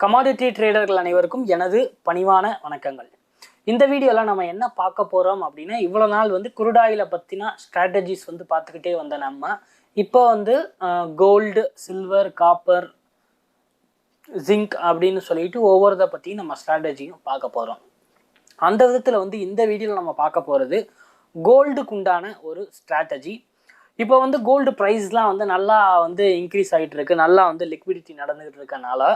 Commodity ட்ரேடர்கள் அனைவருக்கும் எனது பணிவான வணக்கங்கள். இந்த வீடியோவில் நம்ம என்ன பார்க்க போகிறோம் அப்படின்னா, இவ்வளோ நாள் குருடாயில பற்றின ஸ்ட்ராட்டஜிஸ் பார்த்துக்கிட்டே வந்த நம்ம இப்போ கோல்டு, சில்வர், காப்பர், ஜிங்க் அப்படின்னு சொல்லிட்டு ஒவ்வொருதை பற்றியும் நம்ம ஸ்ட்ராட்டஜியும் பார்க்க போகிறோம். அந்த விதத்தில் இந்த வீடியோவில் நம்ம பார்க்க போகிறது கோல்டுக்கு உண்டான ஒரு ஸ்ட்ராட்டஜி. இப்போ கோல்டு ப்ரைஸ்லாம் நல்லா இன்க்ரீஸ் ஆகிட்டு இருக்கு, நல்லா லிக்விடிட்டி நடந்துகிட்டு இருக்கனால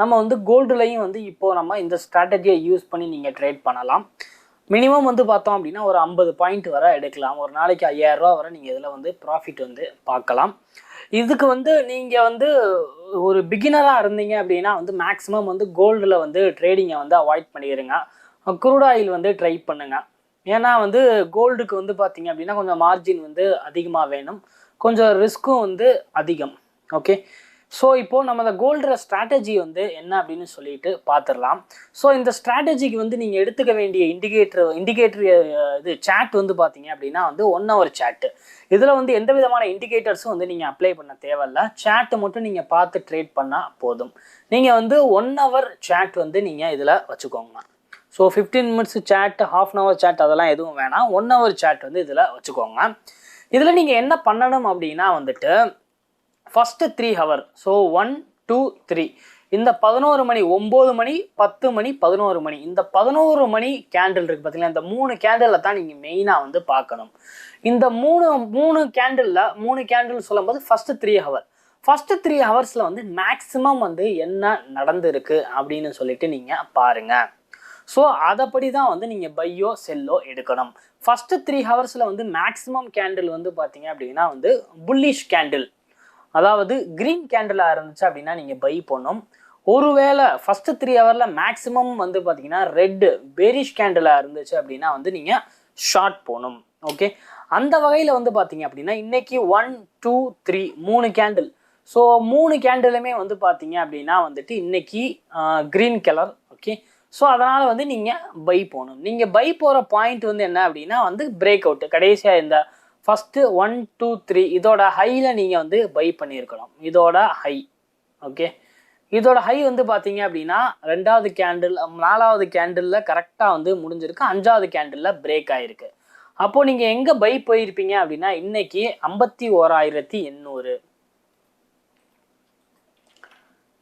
நம்ம கோல்டுலையும் இப்போ நம்ம இந்த ஸ்ட்ராட்டஜியை யூஸ் பண்ணி நீங்கள் ட்ரேட் பண்ணலாம். மினிமம் பார்த்தோம் அப்படின்னா ஒரு 50 பாயிண்ட் வரை எடுக்கலாம். ஒரு நாளைக்கு 5000 ரூபா வரை நீங்கள் இதில் ப்ராஃபிட் பார்க்கலாம். இதுக்கு நீங்கள் ஒரு பிகினராக இருந்தீங்க அப்படின்னா மேக்ஸிமம் கோல்டில் ட்ரேடிங்கை அவாய்ட் பண்ணிடுங்க. க்ரூட் ஆயில் ட்ரை பண்ணுங்கள். ஏன்னா கோல்டுக்கு பார்த்தீங்க அப்படின்னா கொஞ்சம் மார்ஜின் அதிகமாக வேணும், கொஞ்சம் ரிஸ்க்கும் அதிகம். ஓகே, ஸோ இப்போது நம்ம இந்த கோல்டோட ஸ்ட்ராட்டஜி என்ன அப்படின்னு சொல்லிட்டு பார்த்துடலாம். ஸோ இந்த ஸ்ட்ராட்டஜிக்கு நீங்கள் எடுத்துக்க வேண்டிய இண்டிகேட்டர் இது சேட் பார்த்தீங்க அப்படின்னா 1 hour சேட்டு. இதில் எந்த விதமான இண்டிகேட்டர்ஸும் நீங்கள் அப்ளை பண்ண தேவையில்ல. சேட்டை மட்டும் நீங்கள் பார்த்து ட்ரேட் பண்ணால் போதும். நீங்கள் 1 hour சேட் நீங்கள் இதில் வச்சுக்கோங்க. So 15 minutes chat, ½ hour chat அதெல்லாம் எதுவும் வேணாம். 1 hour சேட் இதில் வச்சுக்கோங்க. இதில் நீங்கள் என்ன பண்ணணும் அப்படின்னா ஃபஸ்ட்டு 3 hour, ஸோ 1, 2, 3 இந்த 11 மணி, 9 மணி, 10 மணி, 11 மணி, இந்த 11 மணி கேண்டில் இருக்குது பார்த்தீங்களா, இந்த 3 கேண்டிலில் தான் நீங்கள் மெயினாக பார்க்கணும். இந்த மூணு கேண்டில் சொல்லும்போது ஃபஸ்ட்டு 3 hour, ஃபஸ்ட்டு 3 ஹவர்ஸில் மேக்ஸிமம் என்ன நடந்திருக்கு அப்படின்னு சொல்லிட்டு நீங்கள் பாருங்கள். ஸோ அதைப்படி தான் நீங்கள் பையோ செல்லோ எடுக்கணும். ஃபஸ்ட்டு 3 ஹவர்ஸில் மேக்ஸிமம் கேண்டில் பார்த்தீங்க அப்படின்னா புல்லிஷ் கேண்டில், அதாவது க்ரீன் கேண்டிலாக இருந்துச்சு அப்படின்னா நீங்கள் பை பண்ணணும். ஒருவேளை ஃபஸ்ட்டு 3 ஹவரில் மேக்ஸிமம் பார்த்தீங்கன்னா ரெட்டு பேரிஷ் கேண்டிலாக இருந்துச்சு அப்படின்னா நீங்கள் ஷார்ட் போகணும். ஓகே, அந்த வகையில் பார்த்தீங்க அப்படின்னா இன்றைக்கி 1, 2, 3 3 கேண்டில். ஸோ 3 கேண்டிலுமே பார்த்தீங்க அப்படின்னா இன்றைக்கி க்ரீன் கலர். ஓகே, ஸோ அதனால் நீங்கள் பை போகணும். நீங்கள் பை போகிற பாயிண்ட் என்ன அப்படின்னா பிரேக் அவுட்டு கடைசியாக இந்த ஃபஸ்ட்டு 1, 2, 3 இதோட ஹையில் நீங்கள் பை பண்ணியிருக்கணும். இதோட ஹை. ஓகே, இதோட ஹை பார்த்தீங்க அப்படின்னா 2வது கேண்டில், 4வது கேண்டிலில் கரெக்டாக முடிஞ்சிருக்கு, 5வது கேண்டிலில் பிரேக் ஆகிருக்கு. அப்போது நீங்கள் எங்கே பை போயிருப்பீங்க அப்படின்னா இன்றைக்கி 51,800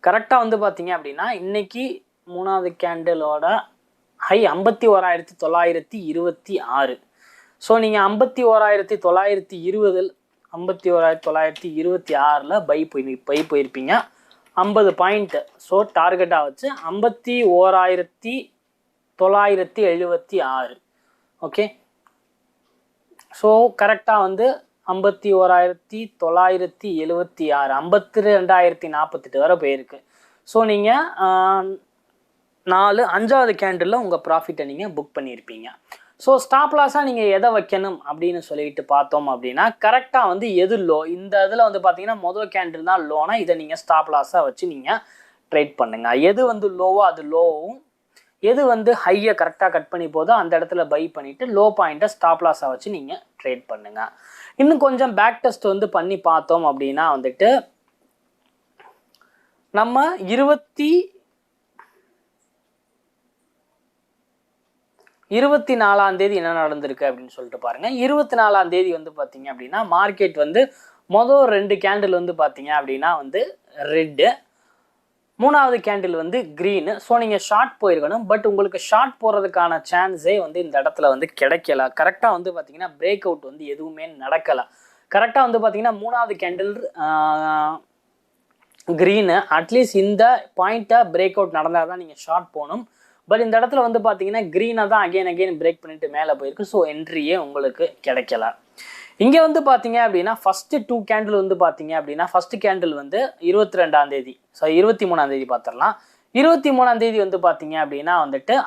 கரெக்டாக பார்த்தீங்க அப்படின்னா இன்றைக்கி 3வது கேண்டிலோட ஹை 51,926. ஸோ நீங்கள் 51,920 51,926 பை போயிருப்பீங்க 50 பாயிண்ட். ஸோ டார்கெட்டாக வச்சு 51,976. ஓகே, ஸோ கரெக்டாக 51,976 52,048 வரை போயிருக்கு. ஸோ நீங்கள் 5வது கேண்டிலில் உங்கள் ப்ராஃபிட்டை நீங்கள் புக் பண்ணியிருப்பீங்க. ஸோ ஸ்டாப் லாஸாக நீங்கள் எதை வைக்கணும் அப்படின்னு சொல்லிட்டு பார்த்தோம் அப்படின்னா கரெக்டாக எது லோ, இந்த இதில் பார்த்தீங்கன்னா மொதல் கேண்டில் தான் லோனா, இதை நீங்கள் ஸ்டாப் லாஸாக வச்சு நீங்கள் ட்ரேட் பண்ணுங்கள். எது லோவோ அது லோவும், எது ஹையை கரெக்டாக கட் பண்ணி போதோ அந்த இடத்துல பை பண்ணிவிட்டு லோ பாயிண்ட்டை ஸ்டாப் லாஸாக வச்சு நீங்கள் ட்ரேட் பண்ணுங்கள். இன்னும் கொஞ்சம் பேக் டெஸ்ட் பண்ணி பார்த்தோம் அப்படின்னா நம்ம 24ஆம் தேதி என்ன நடந்திருக்கு அப்படின்னு சொல்லிட்டு பாருங்கள். 24ஆம் தேதி பார்த்தீங்க அப்படின்னா மார்க்கெட் மொதல் 2 கேண்டில் பார்த்தீங்க அப்படின்னா ரெட்டு, 3வது கேண்டில் க்ரீனு. ஸோ நீங்கள் ஷார்ட் போயிருக்கணும், பட் உங்களுக்கு ஷார்ட் போகிறதுக்கான சான்ஸே இந்த இடத்துல கிடைக்கல. கரெக்டாக பார்த்தீங்கன்னா பிரேக் அவுட் எதுவுமே நடக்கலை. கரெக்டாக பார்த்தீங்கன்னா 3வது கேண்டில் க்ரீனு. அட்லீஸ்ட் இந்த பாயிண்ட்டை பிரேக் அவுட் நடந்தால் தான் நீங்கள் ஷார்ட் போகணும். பட் இந்த இடத்துல பார்த்தீங்கன்னா க்ரீனாக தான் அகெயின் பிரேக் பண்ணிட்டு மேலே போயிருக்கு. ஸோ என்ட்ரியே உங்களுக்கு கிடைக்கல. இங்கே பார்த்தீங்க அப்படின்னா ஃபஸ்ட்டு 2 கேண்டில் பார்த்தீங்க அப்படின்னா ஃபஸ்ட்டு கேண்டில் 22ஆம் தேதி, ஸோ 23ஆம் தேதி பார்த்துடலாம். 23ஆம் தேதி பார்த்தீங்க அப்படின்னா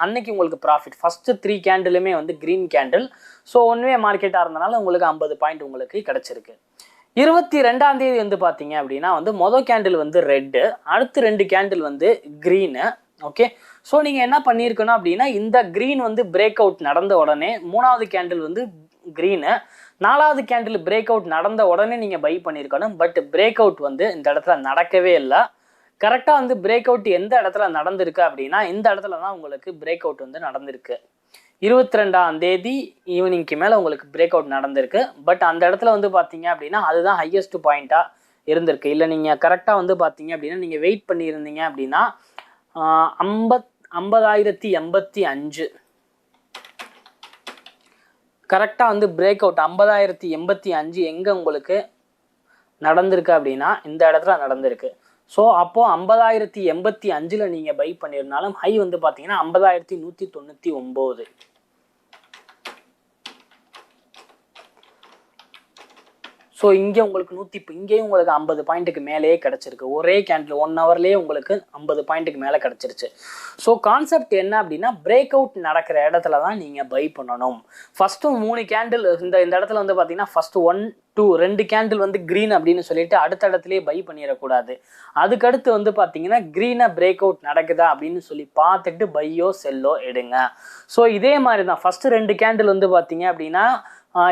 அன்னைக்கு உங்களுக்கு ப்ராஃபிட். ஃபஸ்ட்டு 3 கேண்டிலுமே க்ரீன் கேண்டில். ஸோ ஒன்வே மார்க்கெட்டாக இருந்தனால உங்களுக்கு 50 பாயிண்ட் உங்களுக்கு கிடச்சிருக்கு. 22ஆம் தேதி பார்த்தீங்க அப்படின்னா மொதல் கேண்டில் ரெட்டு, அடுத்து 2 கேண்டில் க்ரீனு. ஓகே, ஸோ நீங்கள் என்ன பண்ணியிருக்கணும் அப்படின்னா இந்த க்ரீன் பிரேக் அவுட் நடந்த உடனே 3வது கேண்டில் க்ரீனு, 4வது கேண்டில் பிரேக் அவுட் நடந்த உடனே நீங்கள் பை பண்ணியிருக்கணும். பட் பிரேக் அவுட் இந்த இடத்துல நடக்கவே இல்லை. கரெக்டாக வந்து பிரேக் அவுட் எந்த இடத்துல நடந்திருக்கு அப்படின்னா இந்த இடத்துல தான் உங்களுக்கு பிரேக் அவுட் வந்து நடந்திருக்கு. 22ஆம் தேதி ஈவினிங்க்கு மேலே உங்களுக்கு பிரேக் அவுட் நடந்திருக்கு. பட் அந்த இடத்துல வந்து பார்த்தீங்க அப்படின்னா அதுதான் ஹையஸ்ட் பாயிண்ட்டாக இருந்திருக்கு. இல்லை நீங்கள் கரெக்டாக வந்து பார்த்தீங்க அப்படின்னா நீங்கள் வெயிட் பண்ணியிருந்தீங்க அப்படின்னா 50,085 கரெக்டாக வந்து பிரேக் அவுட் 50,085 எங்கே உங்களுக்கு நடந்திருக்கு அப்படின்னா இந்த இடத்துல நடந்திருக்கு. ஸோ அப்போது 50,085 நீங்கள் பை பண்ணியிருந்தாலும் ஹை வந்து பார்த்தீங்கன்னா 50,199. ஸோ இங்கே உங்களுக்கு இங்கேயும் உங்களுக்கு 50 பாயிண்ட்டுக்கு மேலேயே கிடச்சிருக்கு. ஒரே கேண்டில் 1 ஹவர்லேயே உங்களுக்கு 50 பாயிண்ட்டுக்கு மேலே கிடச்சிருச்சு. ஸோ கான்செப்ட் என்ன அப்படின்னா பிரேக் அவுட் நடக்கிற இடத்துல தான் நீங்கள் பை பண்ணணும். ஃபஸ்ட்டு 3 கேண்டில் இந்த இடத்துல வந்து பார்த்தீங்கன்னா ஃபஸ்ட்டு 1, 2 2 கேண்டில் வந்து க்ரீன் அப்படின்னு சொல்லிட்டு அடுத்த இடத்துலேயே பை பண்ணிடக்கூடாது. அதுக்கடுத்து வந்து பார்த்தீங்கன்னா க்ரீனாக பிரேக் அவுட் நடக்குதா அப்படின்னு சொல்லி பார்த்துட்டு பையோ செல்லோ எடுங்க. ஸோ இதே மாதிரி தான் ஃபஸ்ட்டு 2 கேண்டில் வந்து பார்த்தீங்க அப்படின்னா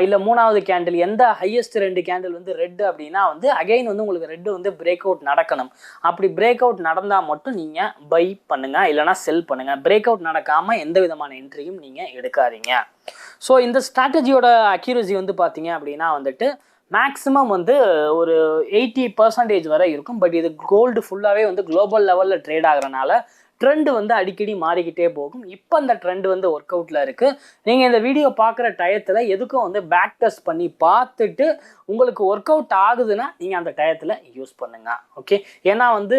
இல்லை 3வது கேண்டில் எந்த ஹையஸ்ட் 2 கேண்டில் வந்து ரெட்டு அப்படின்னா வந்து அகைன் வந்து உங்களுக்கு ரெட்டு வந்து பிரேக் அவுட் நடக்கணும். அப்படி பிரேக் அவுட் நடந்தால் மட்டும் நீங்கள் பை பண்ணுங்கள், இல்லைனா செல் பண்ணுங்கள். பிரேக் அவுட் நடக்காமல் எந்த விதமான என்ட்ரியும் நீங்கள் எடுக்காதீங்க. ஸோ இந்த ஸ்ட்ராட்டஜியோட அக்யூரசி வந்து பார்த்தீங்க அப்படின்னா வந்துட்டு மேக்ஸிமம் வந்து ஒரு 80% வரை இருக்கும். பட் இது கோல்டு ஃபுல்லாகவே வந்து குளோபல் லெவலில் ட்ரேட் ஆகிறனால ட்ரெண்ட் வந்து அடிக்கடி மாறிக்கிட்டே போகும். இப்போ அந்த ட்ரெண்ட் வந்து ஒர்க் அவுட்டில் இருக்குது. நீங்கள் இந்த வீடியோ பார்க்குற டயத்தில் எதுக்கும் வந்து பேக் டெஸ்ட் பண்ணி பார்த்துட்டு உங்களுக்கு ஒர்க் அவுட் ஆகுதுன்னா நீங்கள் அந்த டயத்தில் யூஸ் பண்ணுங்கள். ஓகே, ஏன்னா வந்து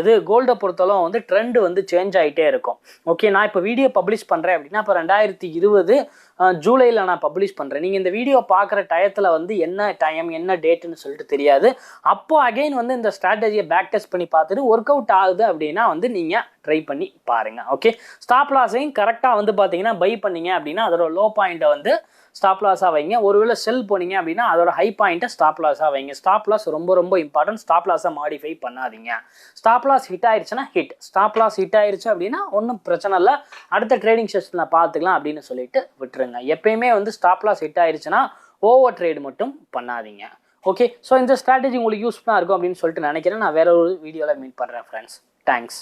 இது கோல்டை பொறுத்தளவு வந்து ட்ரெண்டு வந்து சேஞ்ச் ஆகிட்டே இருக்கும். ஓகே, நான் இப்போ வீடியோ பப்ளிஷ் பண்ணுறேன் அப்படின்னா இப்போ 2020 ஜூலையில் நான் பப்ளிஷ் பண்ணுறேன். நீங்கள் இந்த வீடியோ பார்க்குற டயத்தில் வந்து என்ன டைம் என்ன டேட்டுன்னு சொல்லிட்டு தெரியாது. அப்போது அகெயின் வந்து இந்த ஸ்ட்ராட்டஜியை பேக் டெஸ்ட் பண்ணி பார்த்துட்டு ஒர்க் அவுட் ஆகுது அப்படின்னா வந்து நீங்கள் ட்ரை பண்ணி பாருங்கள். ஓகே, ஸ்டாப் லாஸையும் கரெக்டாக வந்து பார்த்தீங்கன்னா பை பண்ணிங்க அப்படின்னா அதோட லோ பாயிண்ட்டை வந்து ஸ்டாப் லாஸாக வைங்க. ஒருவேளை செல் போனீங்க அப்படின்னா அதோட ஹை பாயிண்ட்டை ஸ்டாப் லாஸாக வைங்க. ஸ்டாப் லாஸ் ரொம்ப ரொம்ப இம்பார்ட்டன்ட். ஸ்டாப் லாஸை மாடிஃபை பண்ணாதீங்க. ஸ்டாப் லாஸ் ஹிட் ஆயிடுச்சுன்னா ஹிட், ஸ்டாப் லாஸ் ஹிட் ஆயிடுச்சு அப்படின்னா ஒன்றும் பிரச்சனை இல்லை, அடுத்த ட்ரேடிங் செஷனில் பார்த்துக்கலாம் அப்படின்னு சொல்லிட்டு விட்டுருங்க. எப்பயுமே வந்து ஸ்டாப் லாஸ் ஹிட் ஆயிடுச்சுன்னா ஓவர் ட்ரேட் மட்டும் பண்ணாதீங்க. ஓகே, ஸோ இந்த ஸ்ட்ராட்டஜி உங்களுக்கு யூஸ்ஃபுல்லாக இருக்கும் அப்படின்னு சொல்லிட்டு நினைக்கிறேன். நான் வேற ஒரு வீடியோவில் மீட் பண்ணுறேன் ஃப்ரெண்ட்ஸ். தேங்க்ஸ்.